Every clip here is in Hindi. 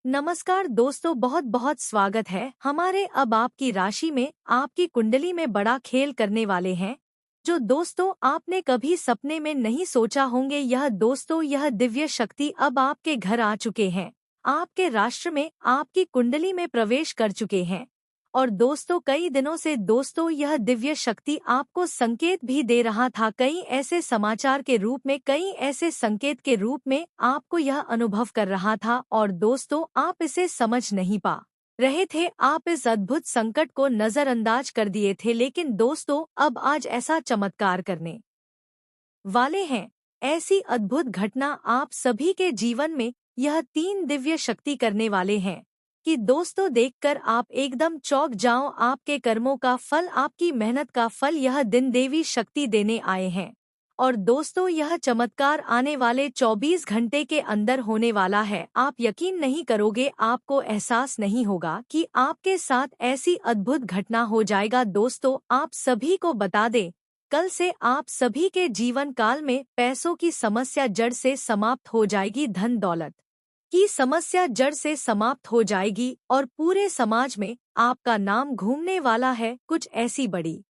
नमस्कार दोस्तों, बहुत बहुत स्वागत है हमारे अब आपकी राशि में। आपकी कुंडली में बड़ा खेल करने वाले हैं जो दोस्तों आपने कभी सपने में नहीं सोचा होंगे। यह दिव्य शक्ति अब आपके घर आ चुके हैं, आपके राष्ट्र में, आपकी कुंडली में प्रवेश कर चुके हैं। और दोस्तों कई दिनों से यह दिव्य शक्ति आपको संकेत भी दे रहा था, कई ऐसे समाचार के रूप में, कई ऐसे संकेत के रूप में आपको यह अनुभव कर रहा था। और दोस्तों आप इसे समझ नहीं पा रहे थे, आप इस अद्भुत संकट को नजरअंदाज कर दिए थे। लेकिन दोस्तों अब आज ऐसा चमत्कार करने वाले हैं, ऐसी अद्भुत घटना आप सभी के जीवन में यह 3 दिव्य शक्ति करने वाले हैं कि दोस्तों देखकर आप एकदम चौंक जाओ। आपके कर्मों का फल, आपकी मेहनत का फल यह दिन देवी शक्ति देने आए हैं। और दोस्तों यह चमत्कार आने वाले 24 घंटे के अंदर होने वाला है। आप यकीन नहीं करोगे, आपको एहसास नहीं होगा कि आपके साथ ऐसी अद्भुत घटना हो जाएगा। दोस्तों आप सभी को बता दें, कल से आप सभी के जीवन काल में पैसों की समस्या जड़ से समाप्त हो जाएगी, धन दौलत की समस्या जड़ से समाप्त हो जाएगी और पूरे समाज में आपका नाम घूमने वाला है। कुछ ऐसी बड़ी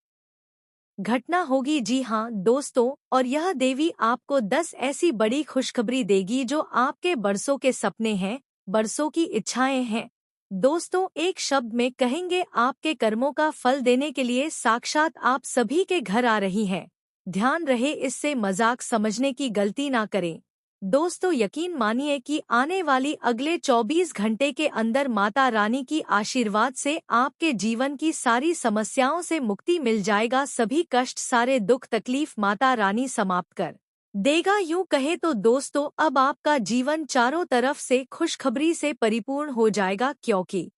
घटना होगी, जी हाँ दोस्तों, और यह देवी आपको 10 ऐसी बड़ी खुशखबरी देगी जो आपके बरसों के सपने हैं, बरसों की इच्छाएं हैं। दोस्तों एक शब्द में कहेंगे, आपके कर्मों का फल देने के लिए साक्षात आप सभी के घर आ रही है। ध्यान रहे, इससे मजाक समझने की गलती ना करें। दोस्तों यकीन मानिए कि आने वाली अगले 24 घंटे के अंदर माता रानी की आशीर्वाद से आपके जीवन की सारी समस्याओं से मुक्ति मिल जाएगा। सभी कष्ट, सारे दुख तकलीफ माता रानी समाप्त कर देगा। यूं कहे तो दोस्तों अब आपका जीवन चारों तरफ से खुशखबरी से परिपूर्ण हो जाएगा, क्योंकि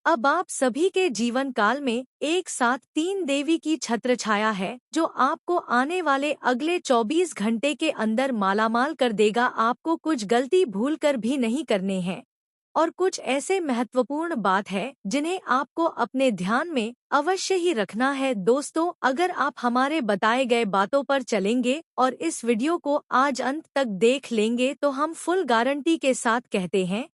अब आप सभी के जीवन काल में एक साथ 3 देवी की छत्र छाया है जो आपको आने वाले अगले 24 घंटे के अंदर मालामाल कर देगा। आपको कुछ गलती भूल कर भी नहीं करने हैं और कुछ ऐसे महत्वपूर्ण बात है जिन्हें आपको अपने ध्यान में अवश्य ही रखना है। दोस्तों अगर आप हमारे बताए गए बातों पर चलेंगे और इस वीडियो को आज अंत तक देख लेंगे तो हम फुल गारंटी के साथ कहते हैं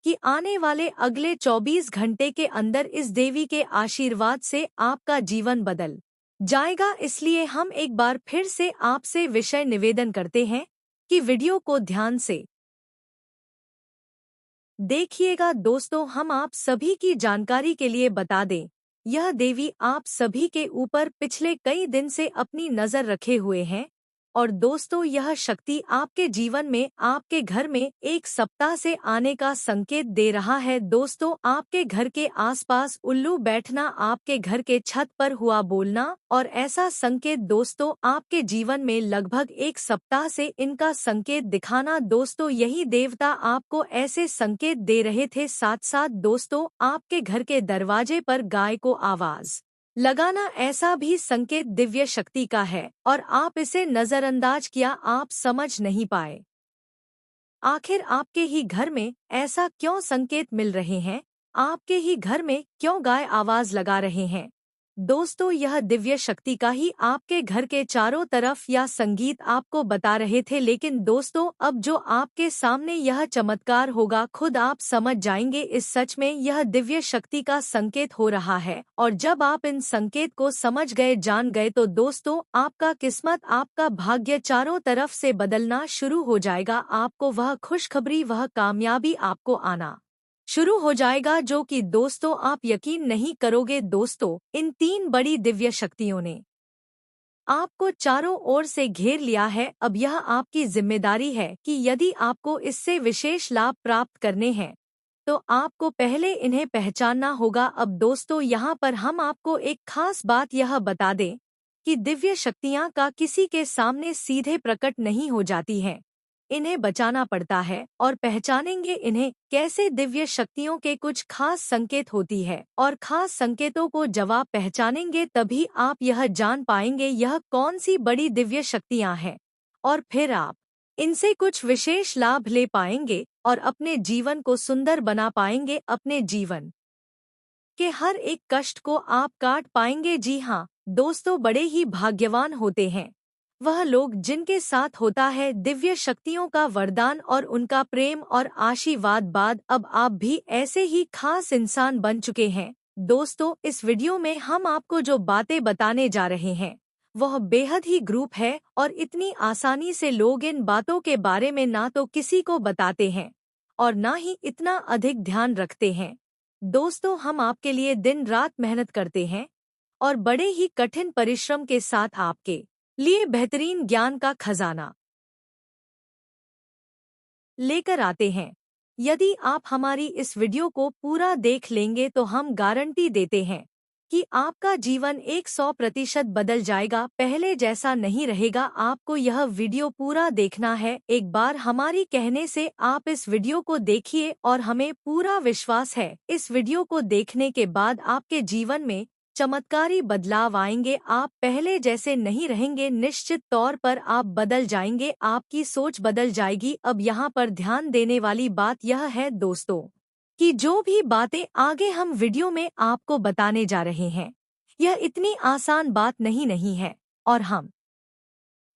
कि आने वाले अगले 24 घंटे के अंदर इस देवी के आशीर्वाद से आपका जीवन बदल जाएगा। इसलिए हम एक बार फिर से आपसे विषय निवेदन करते हैं कि वीडियो को ध्यान से देखिएगा। दोस्तों हम आप सभी की जानकारी के लिए बता दें, यह देवी आप सभी के ऊपर पिछले कई दिन से अपनी नजर रखे हुए हैं। और दोस्तों यह शक्ति आपके जीवन में, आपके घर में एक सप्ताह से आने का संकेत दे रहा है। दोस्तों आपके घर के आसपास उल्लू बैठना, आपके घर के छत पर हुआ बोलना और ऐसा संकेत दोस्तों आपके जीवन में लगभग एक सप्ताह से इनका संकेत दिखाना। दोस्तों यही देवता आपको ऐसे संकेत दे रहे थे। साथ साथ दोस्तों आपके घर के दरवाजे पर गाय को आवाज लगाना, ऐसा भी संकेत दिव्य शक्ति का है और आप इसे नजरअंदाज किया, आप समझ नहीं पाए। आखिर आपके ही घर में ऐसा क्यों संकेत मिल रहे हैं? आपके ही घर में क्यों गाय आवाज लगा रहे हैं? दोस्तों यह दिव्य शक्ति का ही आपके घर के चारों तरफ या संगीत आपको बता रहे थे। लेकिन दोस्तों अब जो आपके सामने यह चमत्कार होगा, खुद आप समझ जाएंगे इस सच में यह दिव्य शक्ति का संकेत हो रहा है। और जब आप इन संकेत को समझ गए, जान गए, तो दोस्तों आपका किस्मत, आपका भाग्य चारों तरफ से बदलना शुरू हो जाएगा। आपको वह खुशखबरी, वह कामयाबी आपको आना शुरू हो जाएगा जो कि दोस्तों आप यकीन नहीं करोगे। दोस्तों इन 3 बड़ी दिव्य शक्तियों ने आपको चारों ओर से घेर लिया है। अब यह आपकी जिम्मेदारी है कि यदि आपको इससे विशेष लाभ प्राप्त करने हैं तो आपको पहले इन्हें पहचानना होगा। अब दोस्तों यहाँ पर हम आपको एक खास बात यह बता दें कि दिव्य शक्तियाँ का किसी के सामने सीधे प्रकट नहीं हो जाती हैं, इन्हें बचाना पड़ता है। और पहचानेंगे इन्हें कैसे, दिव्य शक्तियों के कुछ खास संकेत होती है और खास संकेतों को जब आप पहचानेंगे तभी आप यह जान पाएंगे यह कौन सी बड़ी दिव्य शक्तियां हैं और फिर आप इनसे कुछ विशेष लाभ ले पाएंगे और अपने जीवन को सुंदर बना पाएंगे। अपने जीवन के हर एक कष्ट को आप काट पाएंगे। जी हाँ दोस्तों, बड़े ही भाग्यवान होते हैं वह लोग जिनके साथ होता है दिव्य शक्तियों का वरदान और उनका प्रेम और आशीर्वाद बाद अब आप भी ऐसे ही खास इंसान बन चुके हैं। दोस्तों, इस वीडियो में हम आपको जो बातें बताने जा रहे हैं वह बेहद ही ग्रुप है और इतनी आसानी से लोग इन बातों के बारे में ना तो किसी को बताते हैं और ना ही इतना अधिक ध्यान रखते हैं। दोस्तों, हम आपके लिए दिन रात मेहनत करते हैं और बड़े ही कठिन परिश्रम के साथ आपके लिए बेहतरीन ज्ञान का खजाना लेकर आते हैं। यदि आप हमारी इस वीडियो को पूरा देख लेंगे तो हम गारंटी देते हैं कि आपका जीवन 100% बदल जाएगा, पहले जैसा नहीं रहेगा। आपको यह वीडियो पूरा देखना है। एक बार हमारी कहने से आप इस वीडियो को देखिए और हमें पूरा विश्वास है इस वीडियो को देखने के बाद आपके जीवन में चमत्कारी बदलाव आएंगे। आप पहले जैसे नहीं रहेंगे, निश्चित तौर पर आप बदल जाएंगे, आपकी सोच बदल जाएगी। अब यहाँ पर ध्यान देने वाली बात यह है दोस्तों कि जो भी बातें आगे हम वीडियो में आपको बताने जा रहे हैं यह इतनी आसान बात नहीं है और हम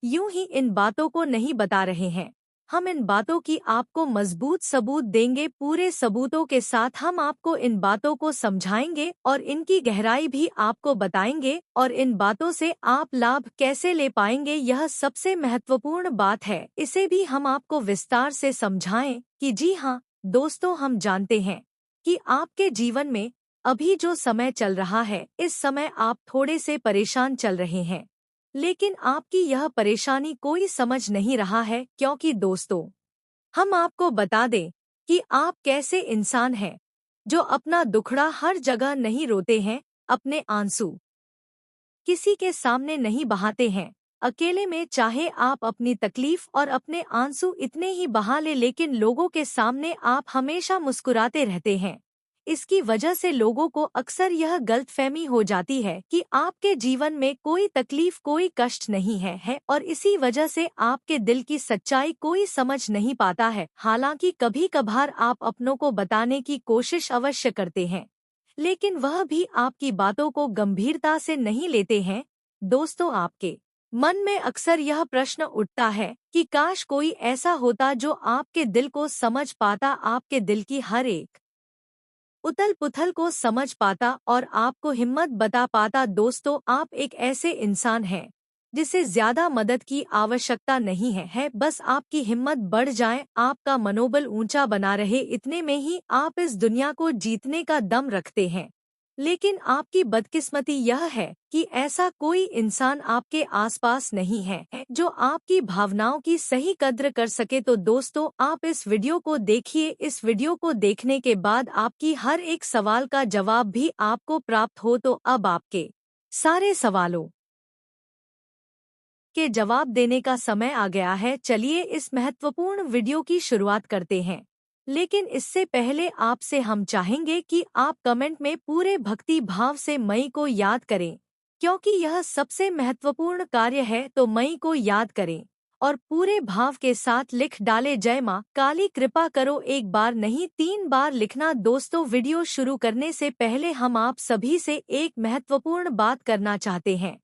यूं ही इन बातों को नहीं बता रहे हैं। हम इन बातों की आपको मजबूत सबूत देंगे। पूरे सबूतों के साथ हम आपको इन बातों को समझाएंगे और इनकी गहराई भी आपको बताएंगे और इन बातों से आप लाभ कैसे ले पाएंगे यह सबसे महत्वपूर्ण बात है। इसे भी हम आपको विस्तार से समझाएं कि जी हाँ दोस्तों, हम जानते हैं कि आपके जीवन में अभी जो समय चल रहा है इस समय आप थोड़े से परेशान चल रहे हैं, लेकिन आपकी यह परेशानी कोई समझ नहीं रहा है, क्योंकि दोस्तों हम आपको बता दें कि आप कैसे इंसान हैं जो अपना दुखड़ा हर जगह नहीं रोते हैं, अपने आंसू किसी के सामने नहीं बहाते हैं। अकेले में चाहे आप अपनी तकलीफ और अपने आंसू इतने ही बहा ले, लेकिन लोगों के सामने आप हमेशा मुस्कुराते रहते हैं। इसकी वजह से लोगों को अक्सर यह गलतफहमी हो जाती है कि आपके जीवन में कोई तकलीफ कोई कष्ट नहीं है और इसी वजह से आपके दिल की सच्चाई कोई समझ नहीं पाता है। हालांकि कभी कभार आप अपनों को बताने की कोशिश अवश्य करते हैं, लेकिन वह भी आपकी बातों को गंभीरता से नहीं लेते हैं। दोस्तों, आपके मन में अक्सर यह प्रश्न उठता है कि काश कोई ऐसा होता जो आपके दिल को समझ पाता, आपके दिल की हर एक उथल पुथल को समझ पाता और आपको हिम्मत बता पाता। दोस्तों, आप एक ऐसे इंसान हैं जिसे ज्यादा मदद की आवश्यकता नहीं है, बस आपकी हिम्मत बढ़ जाए, आपका मनोबल ऊंचा बना रहे, इतने में ही आप इस दुनिया को जीतने का दम रखते हैं। लेकिन आपकी बदकिस्मती यह है कि ऐसा कोई इंसान आपके आसपास नहीं है जो आपकी भावनाओं की सही कद्र कर सके। तो दोस्तों, आप इस वीडियो को देखिए। इस वीडियो को देखने के बाद आपकी हर एक सवाल का जवाब भी आपको प्राप्त हो। तो अब आपके सारे सवालों के जवाब देने का समय आ गया है। चलिए इस महत्वपूर्ण वीडियो की शुरुआत करते हैं, लेकिन इससे पहले आपसे हम चाहेंगे कि आप कमेंट में पूरे भक्ति भाव से मई को याद करें, क्योंकि यह सबसे महत्वपूर्ण कार्य है। तो मई को याद करें और पूरे भाव के साथ लिख डाले, जय माँ काली कृपा करो। एक बार नहीं 3 बार लिखना। दोस्तों, वीडियो शुरू करने से पहले हम आप सभी से एक महत्वपूर्ण बात करना चाहते हैं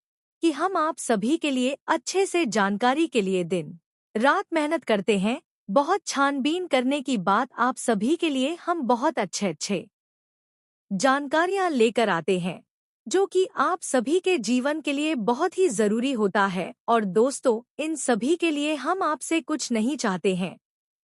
कि हम आप सभी के लिए अच्छे से जानकारी के लिए दिन रात मेहनत करते हैं। बहुत छानबीन करने की बात आप सभी के लिए हम बहुत अच्छे जानकारियां लेकर आते हैं जो कि आप सभी के जीवन के लिए बहुत ही जरूरी होता है। और दोस्तों, इन सभी के लिए हम आपसे कुछ नहीं चाहते हैं,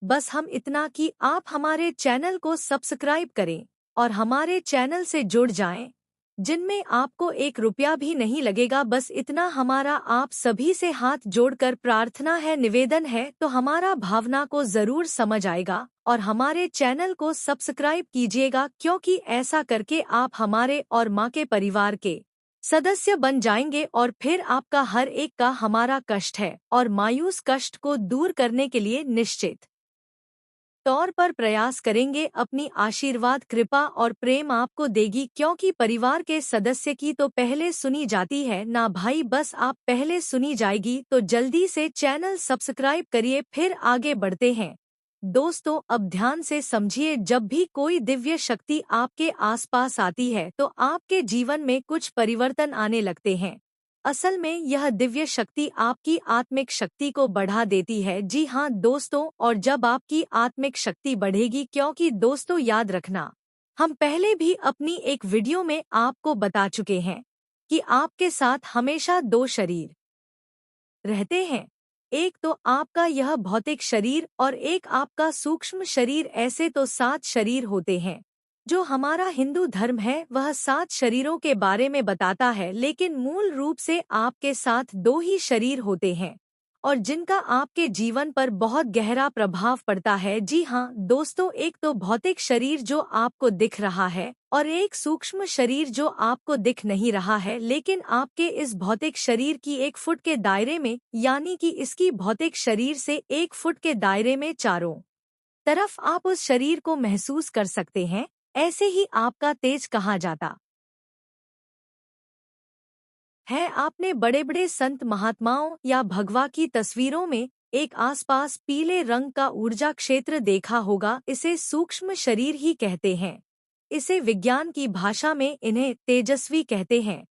बस हम इतना कि आप हमारे चैनल को सब्सक्राइब करें और हमारे चैनल से जुड़ जाएं, जिनमें आपको 1 रुपया भी नहीं लगेगा। बस इतना हमारा आप सभी से हाथ जोड़कर प्रार्थना है, निवेदन है। तो हमारा भावना को जरूर समझ आएगा और हमारे चैनल को सब्सक्राइब कीजिएगा, क्योंकि ऐसा करके आप हमारे और माँ के परिवार के सदस्य बन जाएंगे और फिर आपका हर एक का हमारा कष्ट है और मायूस कष्ट को दूर करने के लिए निश्चित तौर पर प्रयास करेंगे। अपनी आशीर्वाद, कृपा और प्रेम आपको देगी, क्योंकि परिवार के सदस्य की तो पहले सुनी जाती है ना भाई, बस आप पहले सुनी जाएगी। तो जल्दी से चैनल सब्सक्राइब करिए, फिर आगे बढ़ते हैं। दोस्तों, अब ध्यान से समझिए, जब भी कोई दिव्य शक्ति आपके आसपास आती है तो आपके जीवन में कुछ परिवर्तन आने लगते हैं। असल में यह दिव्य शक्ति आपकी आत्मिक शक्ति को बढ़ा देती है। जी हाँ दोस्तों, और जब आपकी आत्मिक शक्ति बढ़ेगी, क्योंकि दोस्तों याद रखना, हम पहले भी अपनी एक वीडियो में आपको बता चुके हैं कि आपके साथ हमेशा दो शरीर रहते हैं। एक तो आपका यह भौतिक शरीर और एक आपका सूक्ष्म शरीर। ऐसे तो 7 शरीर होते हैं। जो हमारा हिंदू धर्म है वह 7 शरीरों के बारे में बताता है, लेकिन मूल रूप से आपके साथ 2 ही शरीर होते हैं और जिनका आपके जीवन पर बहुत गहरा प्रभाव पड़ता है। जी हाँ दोस्तों, एक तो भौतिक शरीर जो आपको दिख रहा है और एक सूक्ष्म शरीर जो आपको दिख नहीं रहा है, लेकिन आपके इस भौतिक शरीर की 1 फुट के दायरे में, यानी कि इसकी भौतिक शरीर से 1 फुट के दायरे में चारों तरफ आप उस शरीर को महसूस कर सकते हैं। ऐसे ही आपका तेज कहा जाता है। आपने बड़े बड़े संत महात्माओं या भगवा की तस्वीरों में एक आसपास पीले रंग का ऊर्जा क्षेत्र देखा होगा। इसे सूक्ष्म शरीर ही कहते हैं। इसे विज्ञान की भाषा में इन्हें तेजस्वी कहते हैं।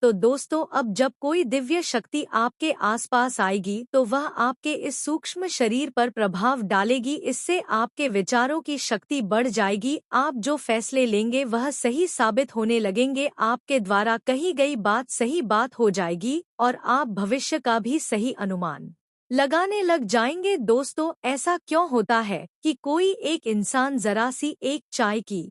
तो दोस्तों, अब जब कोई दिव्य शक्ति आपके आसपास आएगी तो वह आपके इस सूक्ष्म शरीर पर प्रभाव डालेगी। इससे आपके विचारों की शक्ति बढ़ जाएगी। आप जो फैसले लेंगे वह सही साबित होने लगेंगे। आपके द्वारा कही गई बात सही बात हो जाएगी और आप भविष्य का भी सही अनुमान लगाने लग जाएंगे। दोस्तों, ऐसा क्यों होता है कि कोई एक इंसान जरा सी एक चाय की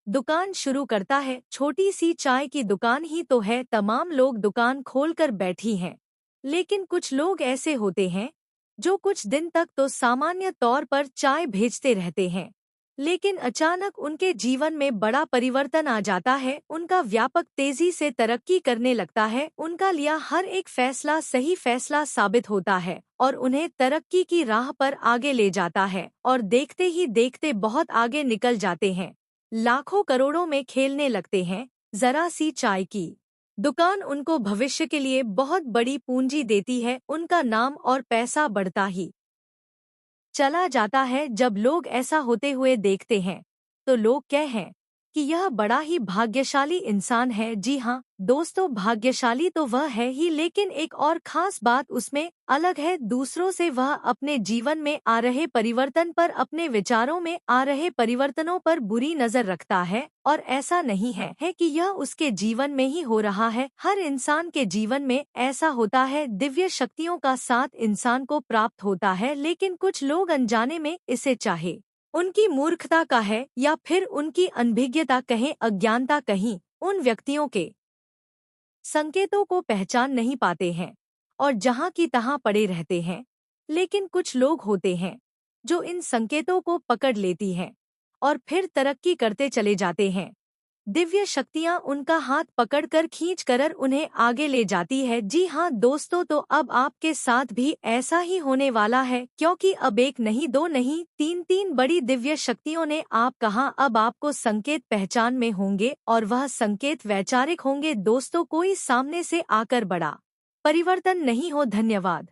दुकान शुरू करता है। छोटी सी चाय की दुकान ही तो है, तमाम लोग दुकान खोलकर बैठी हैं। लेकिन कुछ लोग ऐसे होते हैं जो कुछ दिन तक तो सामान्य तौर पर चाय भेजते रहते हैं, लेकिन अचानक उनके जीवन में बड़ा परिवर्तन आ जाता है। उनका व्यापक तेजी से तरक्की करने लगता है। उनका लिया हर एक फैसला सही फैसला साबित होता है और उन्हें तरक्की की राह पर आगे ले जाता है और देखते ही देखते बहुत आगे निकल जाते हैं। लाखों करोड़ों में खेलने लगते हैं। जरा सी चाय की दुकान उनको भविष्य के लिए बहुत बड़ी पूंजी देती है। उनका नाम और पैसा बढ़ता ही चला जाता है। जब लोग ऐसा होते हुए देखते हैं तो लोग कहें कि यह बड़ा ही भाग्यशाली इंसान है। जी हाँ दोस्तों, भाग्यशाली तो वह है ही, लेकिन एक और खास बात उसमें अलग है दूसरों से। वह अपने जीवन में आ रहे परिवर्तन पर, अपने विचारों में आ रहे परिवर्तनों पर बुरी नजर रखता है। और ऐसा नहीं है कि यह उसके जीवन में ही हो रहा है। हर इंसान के जीवन में ऐसा होता है। दिव्य शक्तियों का साथ इंसान को प्राप्त होता है, लेकिन कुछ लोग अनजाने में इसे चाहे उनकी मूर्खता का है या फिर उनकी अनभिज्ञता कहें, अज्ञानता कहीं, उन व्यक्तियों के संकेतों को पहचान नहीं पाते हैं और जहां की तहां पड़े रहते हैं। लेकिन कुछ लोग होते हैं जो इन संकेतों को पकड़ लेती हैं और फिर तरक्की करते चले जाते हैं। दिव्य शक्तियां उनका हाथ पकड़कर खींच कर उन्हें आगे ले जाती है। जी हाँ दोस्तों, तो अब आपके साथ भी ऐसा ही होने वाला है, क्योंकि अब 1 नहीं 2 नहीं 3 बड़ी दिव्य शक्तियों ने आप कहा अब आपको संकेत पहचान में होंगे और वह संकेत वैचारिक होंगे। दोस्तों, कोई सामने से आकर बड़ा परिवर्तन नहीं हो। धन्यवाद।